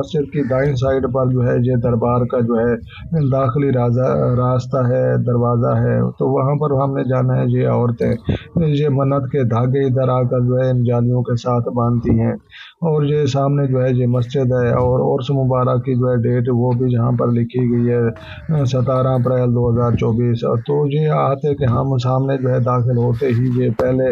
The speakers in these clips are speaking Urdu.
مسجد کی دائیں سائڈ پر جو ہے یہ دربار کا جو ہے داخلی راستہ ہے، دروازہ ہے، تو وہاں پر ہم نے جانا ہے۔ یہ عورتیں یہ منت کے دھاگے ادھر آ کر جو ہے ان جالیوں کے ساتھ باندھتی ہیں، اور یہ سامنے جو ہے یہ مسجد ہے، اور عرس مبارک کی جو ہے ڈیٹ وہ بھی جہاں پر لکھی گئی ہے 17 اپریل 2024۔ تو یہ آتے کہ ہم سامنے جو ہے داخل ہوتے ہی یہ پہلے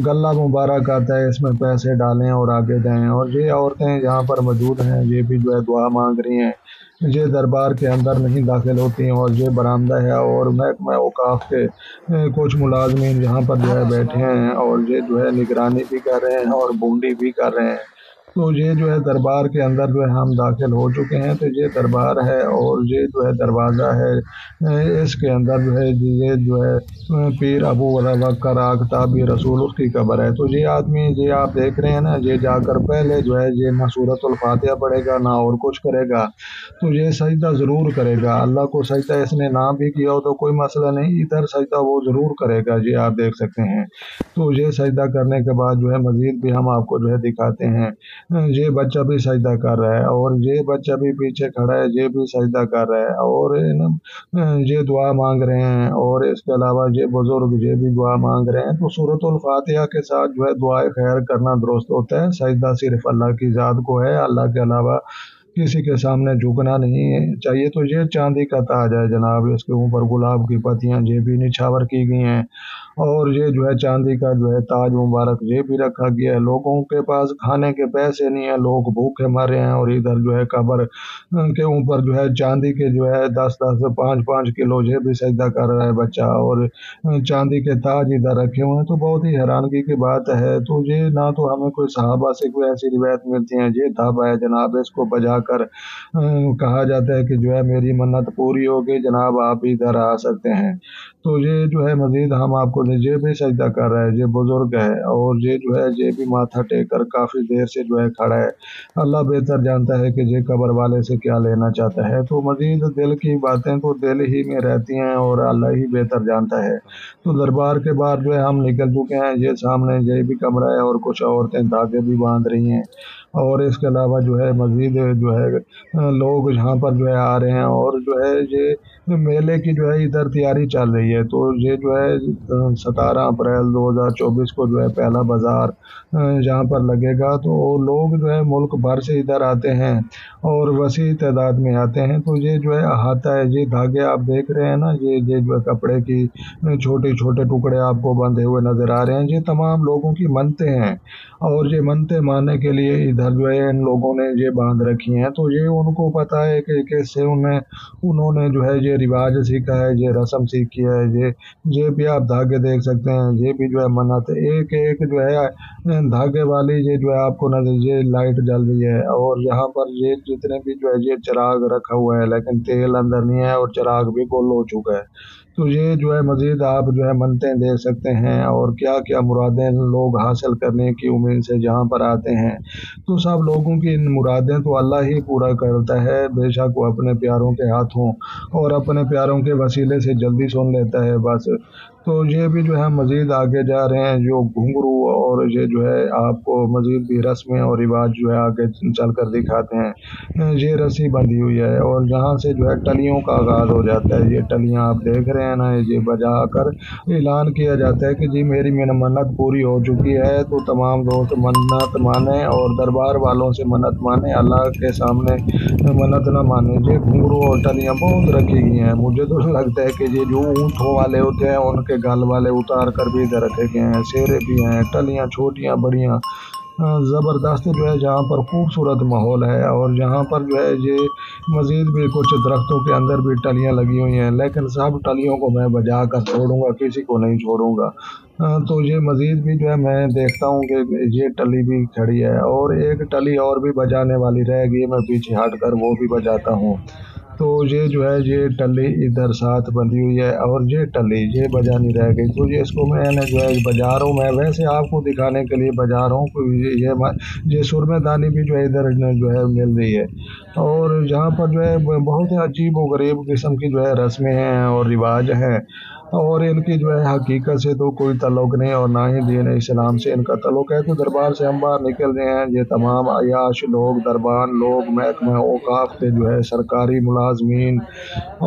غلہ مبارک آتا ہے، اس میں پیسے ڈالیں اور آگے جائیں، اور یہ عورتیں یہاں پر موجود ہیں، یہ بھی جو ہے دعا مانگ رہی ہیں۔ یہ دربار کے اندر نہیں داخل ہوتی ہیں، اور یہ برآمدہ ہے، اور محکمہ اوقاف کے کچھ ملازمین یہاں پر جو ہے بیٹھے ہیں، اور یہ جو ہے نگرانی بھی کر رہے ہیں اور بونڈی بھی کر رہے ہیں۔ تو یہ جو ہے دربار کے اندر جو ہے ہم داخل ہو چکے ہیں، تو یہ دربار ہے، اور یہ جو ہے دروازہ ہے، اس کے اندر جو ہے یہ جو ہے پیر ابو بکر آختابی رسول اس کی قبر ہے۔ تو یہ آدمی یہ آپ دیکھ رہے ہیں نا، یہ جا کر پہلے جو ہے یہ نہ سورۃ الفاتحہ پڑھے گا نہ اور کچھ کرے گا، تو یہ سجدہ ضرور کرے گا۔ اللہ کو سجدہ اس نے نہ بھی کیا ہو تو کوئی مسئلہ نہیں، ادھر سجدہ وہ ضرور کرے گا، یہ آپ دیکھ سکتے ہیں۔ تو یہ سجدہ کرنے کے بعد جو ہے مزید بھی ہم آپ کو جو ہے دکھاتے ہیں، یہ بچہ بھی سجدہ کر رہا ہے، اور یہ بچہ بھی پیچھے کھڑا ہے، یہ بھی سجدہ کر رہا ہے، اور یہ دعا مانگ رہے ہیں، اور اس کے علاوہ یہ بزرگ یہ بھی دعا مانگ رہے ہیں۔ تو سورۃ الفاتحہ کے ساتھ جو ہے دعائے خیر کرنا درست ہوتا ہے۔ سجدہ صرف اللہ کی ذات کو ہے، اللہ کے علاوہ کسی کے سامنے جھکنا نہیں چاہیے۔ تو یہ چاندی کا تاج ہے جناب، اس کے اوپر گلاب کی پتیاں یہ بھی نچھاور کی گئی ہیں، اور یہ جو ہے چاندی کا جو ہے تاج مبارک یہ بھی رکھا گیا ہے۔ لوگوں کے پاس کھانے کے پیسے نہیں ہیں، لوگ بھوکے مر رہے ہیں، اور ادھر جو ہے قبر کے اوپر جو ہے چاندی کے جو ہے 10 5 کلو یہ بھی سجدہ کر رہا ہے بچہ، اور چاندی کے تاج ادھر رکھے ہوئے ہیں۔ تو بہت ہی حیرانگی کی بات ہے۔ تو یہ نہ تو ہمیں کوئی صحابہ سے کوئی ایسی روایت ملتی ہیں، یہ ڈھابا ہے جناب، اس کو بجا کر کہا جاتا ہے کہ جو ہے میری منت پوری ہو گئی جناب، آپ ادھر آ سکتے ہیں۔ تو یہ جو ہے مزید ہم آپ کو یہ بھی سجدہ کر رہا ہے، یہ بزرگ ہے، اور یہ جو ہے یہ بھی ماتھا ٹیک کر کافی دیر سے جو ہے کھڑا ہے۔ اللہ بہتر جانتا ہے کہ یہ قبر والے سے کیا لینا چاہتا ہے۔ تو مزید دل کی باتیں تو دل ہی میں رہتی ہیں، اور اللہ ہی بہتر جانتا ہے۔ تو دربار کے باہر جو ہے ہم نکل چکے ہیں، یہ سامنے یہ بھی کمرہ ہے، اور کچھ عورتیں دھاگے بھی باندھ رہی ہیں، اور اس کے علاوہ جو ہے مزید جو ہے لوگ یہاں پر جو ہے آ رہے ہیں، اور جو ہے یہ میلے کی جو ہے ادھر تیاری چل رہی ہے۔ تو یہ جو ہے 17 اپریل 2024 کو جو ہے پہلا بازار جہاں پر لگے گا، تو لوگ جو ہے ملک بھر سے ادھر آتے ہیں، اور وسیع تعداد میں آتے ہیں۔ تو یہ جو ہے احاطہ ہے، یہ دھاگے آپ دیکھ رہے ہیں نا، یہ جو ہے کپڑے کی چھوٹے چھوٹے ٹکڑے آپ کو بندھے ہوئے نظر آ رہے ہیں، یہ تمام لوگوں کی منتیں ہیں، اور یہ منتیں ماننے کے لیے ادھر جو ہے ان لوگوں نے یہ باندھ رکھی ہیں۔ تو یہ ان کو پتہ ہے کہ کیسے انہوں نے جو ہے یہ رواج سیکھا ہے، یہ رسم سیکھی ہے۔ یہ بھی آپ دھاگے دیکھ سکتے ہیں، یہ بھی جو ہے منت ایک ایک جو ہے دھاگے والی یہ جو ہے آپ کو نظر یہ لائٹ جل رہی ہے، اور یہاں پر یہ جتنے بھی جو ہے یہ چراغ رکھا ہوا ہے، لیکن تیل اندر نہیں ہے، اور چراغ بھی گل ہو چکا ہے۔ تو یہ جو ہے مزید آپ جو ہے منتیں دیکھ سکتے ہیں، اور کیا کیا مرادیں لوگ حاصل کرنے کی امید سے جہاں پر آتے ہیں۔ تو سب لوگوں کی ان مرادیں تو اللہ ہی پورا کرتا ہے، بے شک وہ اپنے پیاروں کے ہاتھوں اور اپنے پیاروں کے وسیلے سے جلدی سن لیتا ہے بس۔ تو یہ بھی جو ہے مزید آگے جا رہے ہیں، جو گھنگرو اور یہ جو ہے آپ کو مزید بھی رسمیں اور رواج جو ہے آگے چل کر دکھاتے ہیں۔ یہ رسی بندھی ہوئی ہے، اور جہاں سے جو ہے ٹلیوں کا آغاز ہو جاتا ہے، یہ ٹلیاں آپ دیکھ رہے ہیں نا، یہ بجا کر اعلان کیا جاتا ہے کہ جی میری منت پوری ہو چکی ہے۔ تو تمام دوست منت مانے، اور دربار والوں سے منت مانے، اللہ کے سامنے منت نہ مانے۔ یہ گھنگرو اور ٹلیاں بہت رکھی گئی ہیں، مجھے تو لگتا ہے کہ یہ جو اونٹوں والے ہوتے ہیں ان کے گل والے اتار کر بھی ادھر رکھے گئے ہیں، سیرے بھی ہیں، ٹلیاں چھوٹیاں بڑیاں زبردست جو ہے جہاں پر خوبصورت ماحول ہے، اور جہاں پر جو ہے یہ مزید بھی کچھ درختوں کے اندر بھی ٹلیاں لگی ہوئی ہیں، لیکن سب ٹلیوں کو میں بجا کر چھوڑوں گا، کسی کو نہیں چھوڑوں گا۔ تو یہ مزید بھی جو ہے میں دیکھتا ہوں کہ یہ ٹلی بھی کھڑی ہے، اور ایک ٹلی اور بھی بجانے والی رہ گئی ہے، میں پیچھے ہٹ کر وہ بھی بجاتا ہوں۔ تو یہ جو ہے یہ ٹلی ادھر ساتھ بندھی ہوئی ہے اور یہ ٹلی یہ بجا نہیں رہ گئی، تو یہ اس کو میں نے جو ہے بجا رہا ہوں، میں ویسے آپ کو دکھانے کے لیے بجا رہا ہوں کہ یہ سرمے دانی بھی جو ہے ادھر جو ہے مل رہی ہے، اور جہاں پر جو ہے بہت ہی عجیب و غریب قسم کی جو ہے رسمیں ہیں اور رواج ہیں، اور ان کی جو ہے حقیقت سے تو کوئی تعلق نہیں اور نہ ہی دین اسلام سے ان کا تعلق ہے۔ تو دربار سے ہم باہر نکل رہے ہیں، یہ تمام عیاش لوگ، دربان لوگ، محکمہ اوقاف کے جو ہے سرکاری ملازمین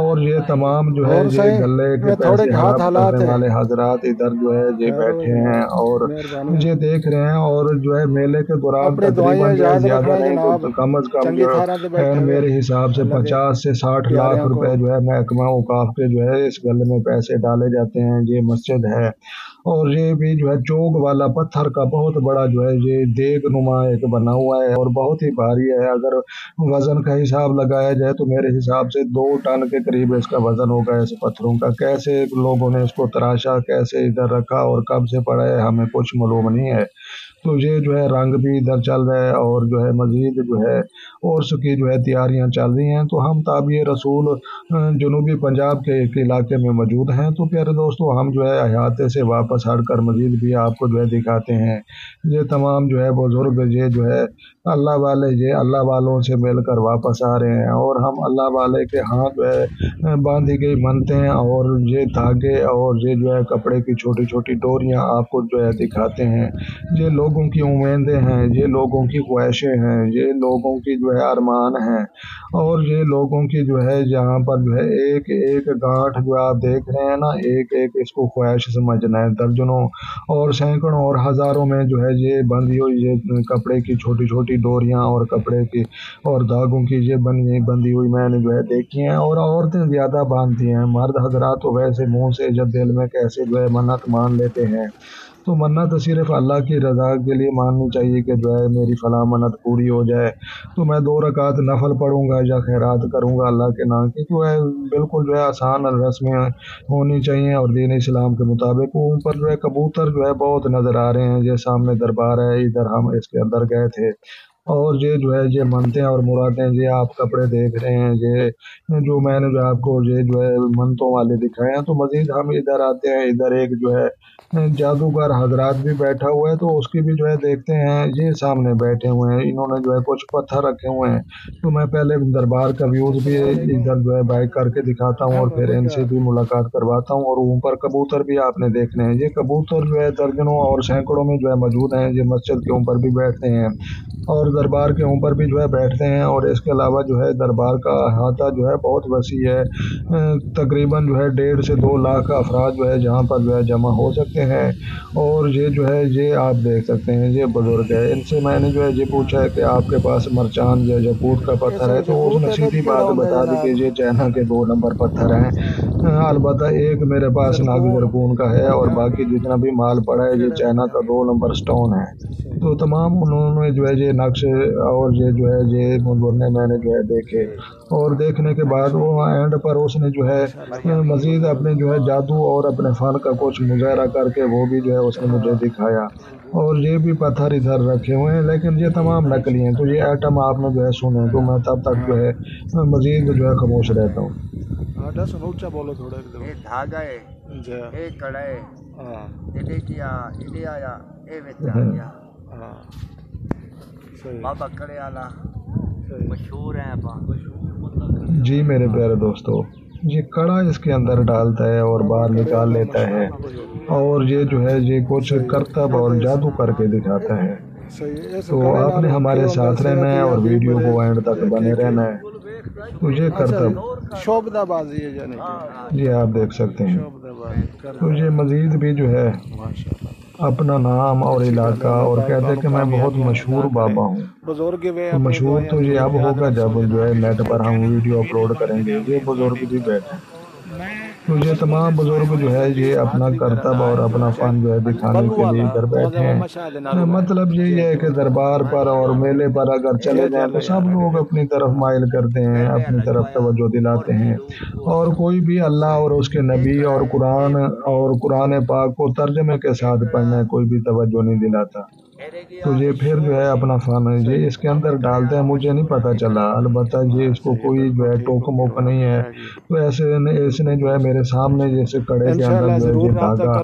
اور یہ تمام جو ہے اور یہ صحیح گلے کے میں تھوڑے پیسے گھات ہڑپ حالات کرنے ہے، والے حضرات ادھر جو ہے یہ خیر ہو بیٹھے ہیں جناب، اور مہربانی یہ دیکھ رہے ہیں، اور جو ہے میلے کے دوران اپنی دعائیں تقریباً جو ہے یاد زیادہ رکھنا نہیں جناب، تو کم از کم چنگی جو تھارہ تے ہے بیٹھے ہوئے میرے حساب سے اللہ کے 50 سے 60 لاکھ پیاریاں کو روپے جو ہے محکمہ اوقاف کے جو ہے اس گل میں پیسے ڈالے جاتے ہیں۔ یہ مسجد ہے اور یہ بھی جو ہے چوک والا پتھر کا بہت بڑا جو ہے یہ دیگ نما ایک بنا ہوا ہے اور بہت ہی بھاری ہے، اگر وزن کا حساب لگایا جائے تو میرے حساب سے 2 ٹن کے قریب اس کا وزن ہوگا اس پتھروں کا۔ کیسے لوگوں نے اس کو تراشا، کیسے ادھر رکھا اور کب سے پڑا ہے ہمیں کچھ معلوم نہیں ہے۔ تو یہ جو ہے رنگ بھی ادھر چل رہا ہے اور جو ہے مزید جو ہے عرس کی جو ہے تیاریاں چل رہی ہیں، تو ہم تابع رسول جنوبی پنجاب کے ایک علاقے میں موجود ہیں۔ تو پیارے دوستو ہم جو ہے احاطے سے واپس ہٹ کر مزید بھی آپ کو جو ہے دکھاتے ہیں، یہ تمام جو ہے بزرگ یہ جو ہے اللہ والے یہ اللہ والوں سے مل کر واپس آ رہے ہیں، اور ہم اللہ والے کے ہاں جو ہے باندھی گئی منتیں اور یہ دھاگے اور یہ جو ہے کپڑے کی چھوٹی چھوٹی ڈوریاں آپ کو جو ہے دکھاتے ہیں۔ یہ لوگوں کی امیدیں ہیں، یہ لوگوں کی خواہشیں ہیں، یہ لوگوں کی جو ہے ارمان ہیں، اور یہ لوگوں کی جو ہے یہاں پر جو ہے ایک ایک گانٹھ جو آپ دیکھ رہے ہیں نا، ایک ایک اس کو خواہش سمجھنا ہے، درجنوں اور سینکڑوں اور ہزاروں میں جو ہے یہ بندھی ہوئی یہ کپڑے کی چھوٹی چھوٹی ڈوریاں اور کپڑے کی اور دھاگوں کی یہ بندھی ہوئی میں نے جو ہے دیکھی ہیں، اور عورتیں زیادہ باندھتی ہیں، مرد حضرات تو ویسے منہ سے جب دل میں کیسے جو ہے منت مان لیتے ہیں، تو منت صرف اللہ کی رضا کے لیے ماننی چاہیے کہ جو ہے میری فلاں منت پوری ہو جائے، تو میں 2 رکعت نفل پڑھوں گا یا خیرات کروں گا اللہ کے نام کی، جو ہے بالکل جو ہے آسان رسمیں ہونی چاہیے اور دین اسلام کے مطابق۔ اوپر جو ہے کبوتر جو ہے بہت نظر آ رہے ہیں، یہ سامنے دربار ہے، ادھر ہم اس کے اندر گئے تھے، اور یہ جو ہے یہ منتیں اور مرادیں یہ آپ کپڑے دیکھ رہے ہیں، یہ جو میں نے جو آپ کو یہ جو ہے منتوں والے دکھائے ہیں۔ تو مزید ہم ادھر آتے ہیں، ادھر ایک جو ہے جادوگر حضرات بھی بیٹھا ہوا ہے، تو اس کی بھی جو ہے دیکھتے ہیں، یہ سامنے بیٹھے ہوئے ہیں، انہوں نے جو ہے کچھ پتھر رکھے ہوئے ہیں، تو میں پہلے دربار کا ویوز بھی السلام علیکم، ادھر جو ہے بائک کر کے دکھاتا ہوں اور پھر ان سے بھی ملاقات کرواتا ہوں، اور اوپر کبوتر بھی آپ نے دیکھنے ہیں، یہ کبوتر جو ہے درجنوں اور سینکڑوں میں جو ہے موجود ہیں، یہ مسجد کے اوپر بھی بیٹھتے ہیں اور دربار کے اوپر بھی جو ہے بیٹھتے ہیں، اور اس کے علاوہ جو ہے دربار کا احاطہ جو ہے بہت وسیع ہے، تقریباً جو ہے 1.5 سے 2 لاکھ افراد جو ہے جہاں پر جو ہے جمع ہو سکتے ہیں، اور یہ جو ہے یہ آپ دیکھ سکتے ہیں، یہ بزرگ ہے، ان سے میں نے جو ہے یہ پوچھا ہے کہ آپ کے پاس مرچان یا یاقوت کا پتھر ہے، تو اس یقوت نے ہے تو سیدھی کیڑا بات ہوں بتا دی جناب، کہ یہ چائنا کے 2 نمبر پتھر ہیں، البتہ ایک میرے پاس ناگ زرکون زرکون کا ہے اور باقی جتنا بھی مال پڑا ہے یہ کیڑے چائنا کا 2 نمبر سٹون ہے۔ تو تمام انہوں نے جو ہے یہ نقش اور یہ جو ہے یہ منظرنے میں نے جو ہے دیکھے، اور دیکھنے کے بعد وہ اینڈ پر اس نے جو ہے مزید اپنے جو ہے جادو اور اپنے فن کا کچھ مظاہرہ کر کے وہ بھی جو ہے اس نے مجھے دکھایا، اور یہ بھی پتھر ادھر رکھے ہوئے ہیں لیکن یہ تمام نکلی ہیں، تو یہ ایٹم آپ نے جو ہے سنے، تو میں تب تک جو ہے مزید جو ہے خاموش رہتا ہوں۔ آڈا سنو اونچا بولو تھوڑا ایک دم ਇਹ ਧਾਗਾ ਹੈ, جی ਇਹ ਕੜਾ ਹੈ, ہاں ਇਹਦੇ ਕੀ ਆ, ਇਹਦੇ ਆਇਆ, ਇਹ ਵਿੱਚ ਆ ਗਿਆ। ہاں صحیح ਬਾਬਾ ਕੜੇ ਵਾਲਾ صحیح ਮਸ਼ਹੂਰ ਹੈ ਆਪਾਂ। جی میرے پیارے دوستو، یہ کڑا اس کے اندر ڈالتا ہے اور باہر نکال لیتا ہے، اور یہ جو ہے یہ کچھ کرتب اور جادو کر کے دکھاتا ہے۔ صحیح اس تو کڑے آپ نے نال ہمارے کیوں ساتھ اندر رہنا ہے صحت اور یابی ویڈیو بڑے کو اینڈ تک بنے رہنا ہے۔ تو یہ کرتب شوبدہ بازی ہے یعنی کہ یہ آپ دیکھ سکتے ہیں، شوبدہ بازی کر تو یہ مزید بھی جو ہے ماشاءاللہ اپنا نام اور اچھی گل ہے، علاقہ اللہ اور پاک کہتے ہیں کہ میں بہت کامیابیاں مشہور عطا کرے۔ بابا ہوں۔ بزرگ وے تو اپنی مشہور دعائیں تو یہ اب ضرور یاد ہوگا رکھو جب جو ہے جناب۔ نیٹ پر ہم ویڈیو اپلوڈ کریں گے، یہ بزرگ بھی بیٹھے ہیں، تو یہ تمام بزرگ جو ہے یہ اپنا کرتب اور اپنا فن جو ہے دکھانے بلو کے لیے والا ادھر موزے بیٹھے میں ہیں۔ مشاہدے نالو ہے مطلب یہی ہے کہ دربار پر اور میلے پر اگر چلے جائیں تو سب لوگ اپنی طرف مائل کرتے ہیں، اپنی طرف توجہ دلاتے ہیں، اور کوئی بھی اللہ اور اس کے نبی اور قرآن پاک کو ترجمے کے ساتھ پڑھنے کوئی بھی توجہ نہیں دلاتا۔ تو یہ پھر جو ہے اپنا فن یہ اس کے اندر ڈالتے ہیں، مجھے نہیں پتا چلا، البتہ یہ اس کو کوئی جو ہے ٹوکن ووکن نہیں ہے، تو ایسے اس نے جو ہے میرے سامنے جیسے کڑے کے اندر جو ہے یہ دھاگا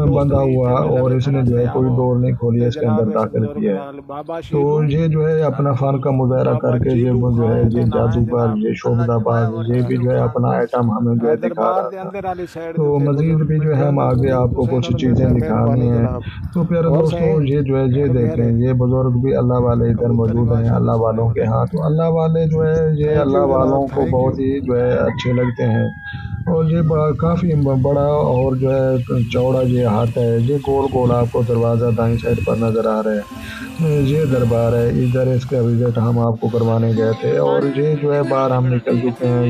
بندھا ہوا اور اس نے جو ہے کوئی ڈور نہیں کھولی، اس کے اندر داخل کیا ہے۔ تو یہ جو ہے اپنا فن کا مظاہرہ کر کے یہ جو ہے یہ جادوگر، یہ شعبدہ باز، یہ بھی جو ہے اپنا آئٹم ہمیں جو ہے دکھا دربار رہا دے تھا۔ اندر والی سائڈ تو مزید بھی جو ہے ہم آگے آپ کو کچھ چیزیں دکھانی ہیں۔ تو پیارے دوستوں یہ جو ہے یہ دیکھیں، یہ بزرگ بھی اللہ والے ادھر موجود ہیں، اللہ والوں کے ہاں۔ تو اللہ والے جو ہے یہ اللہ والوں کو بہت ہی جو ہے اچھے لگتے ہیں، اور یہ کافی بڑا اور جو ہے چوڑا یہ ہاتھ ہے، یہ گول گول آپ کو دروازہ دائیں سائڈ پر نظر آ رہا ہے، یہ دربار ہے، ادھر اس کا وزٹ ہم آپ کو کروانے گئے تھے، اور یہ جو ہے باہر ہم نکل چکے ہیں۔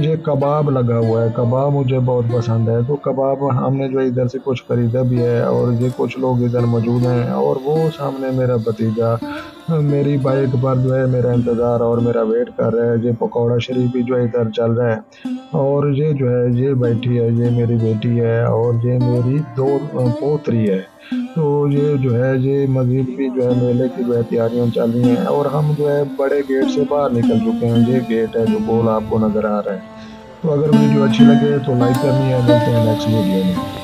یہ کباب لگا ہوا ہے، کباب مجھے بہت پسند ہے، تو کباب ہم نے جو ہے ادھر سے کچھ خریدا بھی ہے، اور یہ کچھ لوگ ادھر موجود ہیں، اور وہ سامنے میرا بھتیجا میری بائک پر جو ہے میرا انتظار اور میرا ویٹ کر رہا ہے۔ یہ پکوڑا شریف بھی جو ہے ادھر چل رہا ہے، اور یہ جو ہے یہ بیٹھی ہے، یہ میری بیٹی ہے، اور یہ میری دو پوتری ہے۔ تو یہ جو ہے یہ مزید بھی جو ہے میلے کی جو ہے تیاریاں چل رہی ہیں، اور ہم جو ہے بڑے گیٹ سے باہر نکل چکے ہیں، یہ گیٹ ہے جو گول آپ کو نظر آ رہا ہے۔ تو اگر ویڈیو اچھی لگے تو لائک کرنی ہے، ملتے ہیں نیکسٹ ویڈیو میں۔